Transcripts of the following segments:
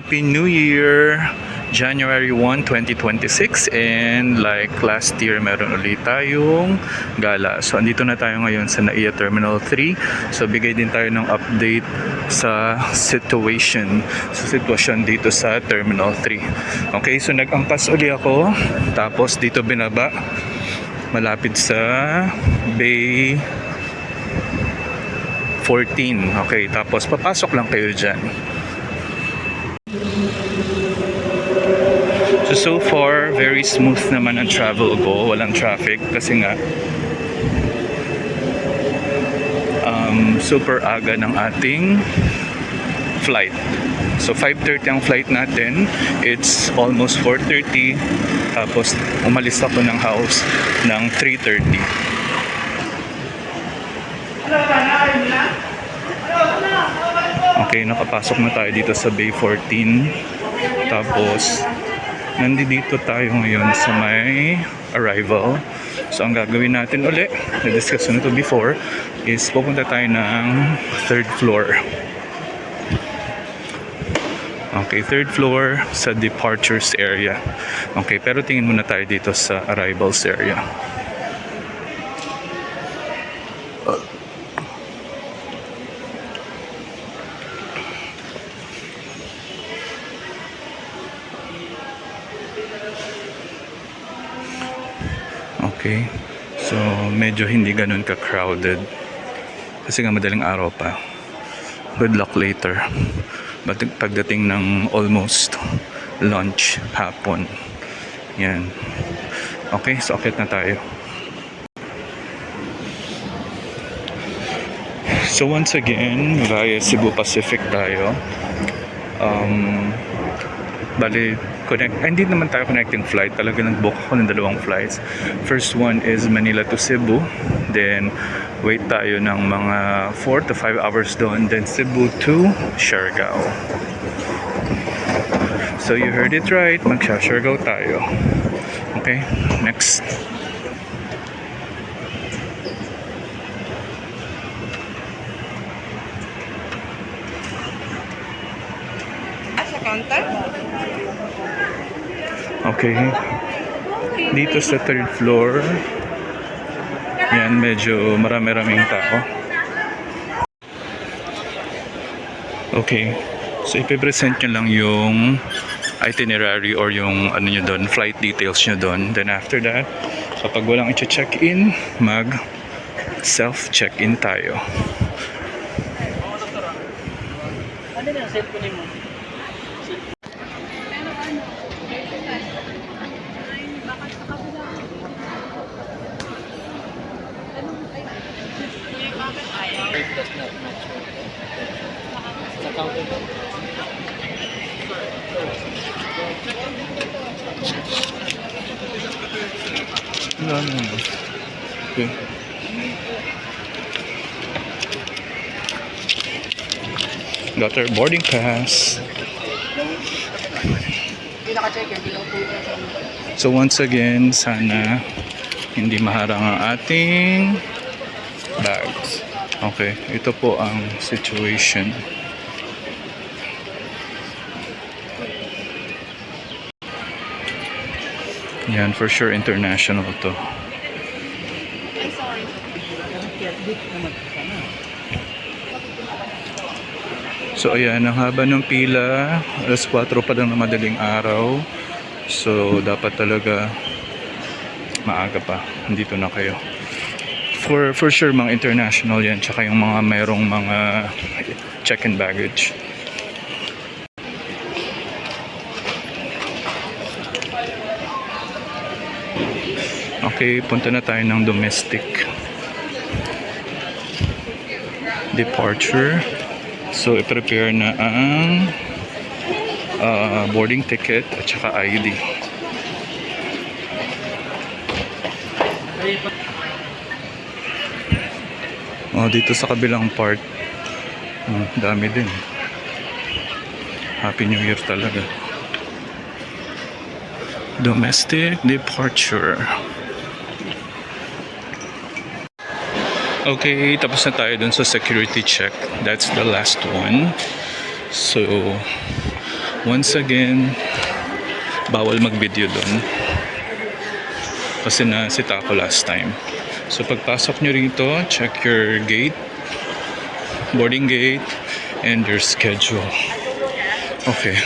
Happy New Year! January 1, 2026, and like last year meron ulit tayong gala. So andito na tayo ngayon sa NAIA Terminal 3. So bigay din tayo ng update sa sitwasyon dito sa Terminal 3. Okay, so nag-angkas uli ako, tapos dito binaba malapit sa Bay 14. Okay, tapos papasok lang kayo dyan. So far, very smooth naman ang travel ko. Walang traffic kasi nga super aga ng ating flight. So 5:30 ang flight natin. It's almost 4:30. Tapos umalis ako ng house ng 3:30. Okay, nakapasok na tayo dito sa Bay 14. Tapos nandito tayo ngayon sa may arrival. So ang gagawin natin uli, na-discuss na ito before, is pupunta tayo ng third floor. Okay, third floor sa departures area. Okay, pero tingin muna tayo dito sa arrivals area. Okay, so medyo hindi ganun ka-crowded kasi nga madaling araw pa. Good luck later. But pagdating ng almost lunch, hapon, yan. Okay, so akit na tayo. So once again, via Cebu Pacific tayo. Bali, hindi naman tayo connecting flight. Talaga nag-book ako ng dalawang flights. First one is Manila to Cebu. Then, wait tayo ng mga 4 to 5 hours doon. Then, Cebu to Siargao. So, you heard it right. Mag-Siargao tayo. Okay, next. Sa counter? Okay. Dito sa third floor, yan, medyo marami-raming tao. Okay. So, ipipresent nyo lang yung itinerary or yung ano nyo doon, flight details nyo doon. Then after that, kapag walang i-check-in, self-check-in tayo. Ano na, cellphone mo? Does not match sa counter. Wala naman. Okay. Got our boarding pass. So once again, sana hindi maharang ang ating bags. Okay, ito po ang situation. Yan, for sure international to. So ayan, ang haba ng pila. Alas 4 pa lang na madaling araw. So dapat talaga maaga pa. Nandito na kayo. For sure mga international yan, tsaka yung mga mayroong mga check-in baggage. Okay, punta na tayo ng domestic departure. So i-prepare na ang boarding ticket at tsaka ID. Dito sa kabilang part, dami din. Happy New Year talaga. Domestic departure. Okay, tapos na tayo dun sa security check. That's the last one. So, Once again, bawal mag-video doon. Kasi nasita ako last time. So pagpasok nyo rito, check your gate, boarding gate, and your schedule. Okay.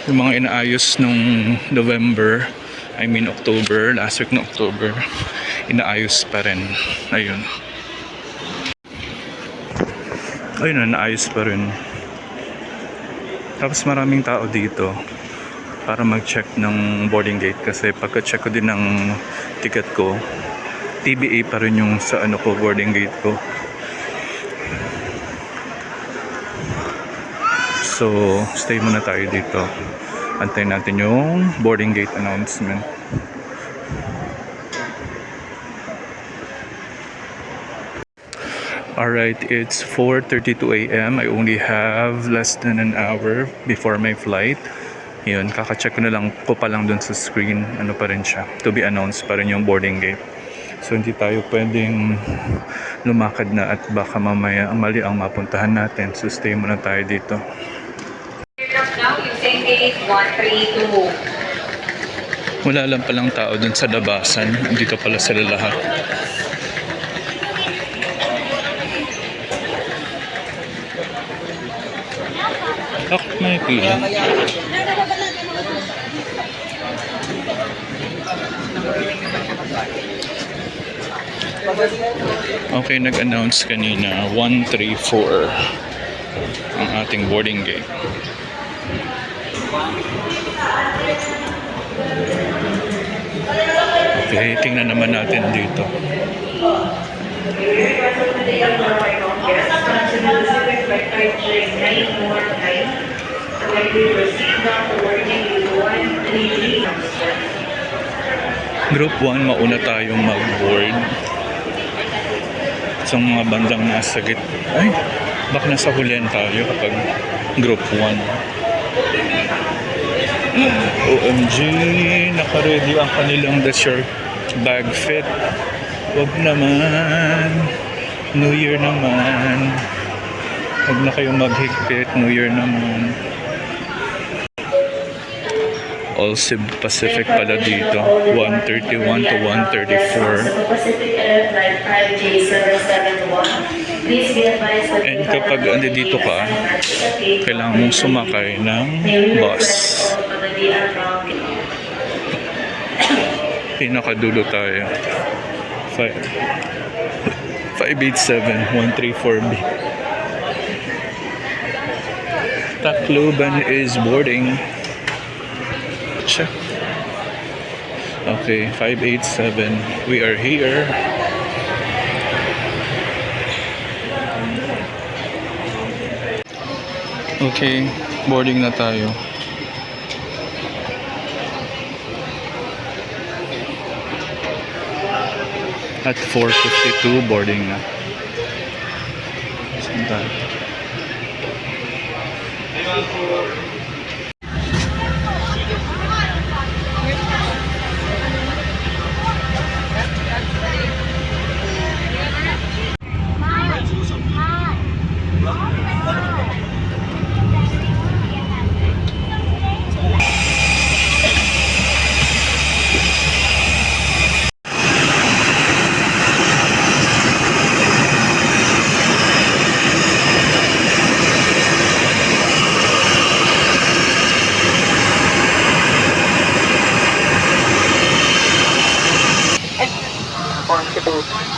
Yung mga inaayos nung November, October, last week ng October, inaayos pa rin. Ayun. Ayun na, naayos pa rin. Tapos maraming tao dito para mag-check ng boarding gate kasi pagka-check ko din ng ticket ko, TBA pa rin yung sa boarding gate ko. So, stay muna tayo dito. Antayin natin yung boarding gate announcement. Alright, it's 4:32 a.m. I only have less than an hour before my flight. Yun, kaka-check ko na lang ko pa lang dun sa screen. Ano pa rin siya. To be announced pa rin yung boarding gate. So, hindi tayo pwedeng lumakad na at baka mamaya mali ang mapuntahan natin. So, stay muna tayo dito. Now using gate 132. Wala lang palang tao dun sa labasan. Dito pala sila lahat. May pila. Okay, nag-announce kanina 134 ang ating boarding gate. Okay, tingnan naman natin dito. Group 1, mauna tayong mag-board. Sa mga bandang nasa git. Ay, baka nasa hulihan tayo kapag group 1. OMG, naka-ready ang kanilang That's Your Bag Fit. Wag naman. New Year naman. Wag na kayong maghigpit. New Year naman. All Pacific pala dito. 131 to 134. Pacific Air Flight 5J771. Please be advised that And kapag andito ka, kailangan mong sumakay ng bus. Pinakadulo tayo. 587 134B. Tacloban is boarding. Check. Okay, 587. We are here. Okay, boarding na tayo. At 4:52 boarding na. Saan tayo?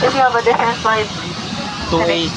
If you have a different flight, 2A.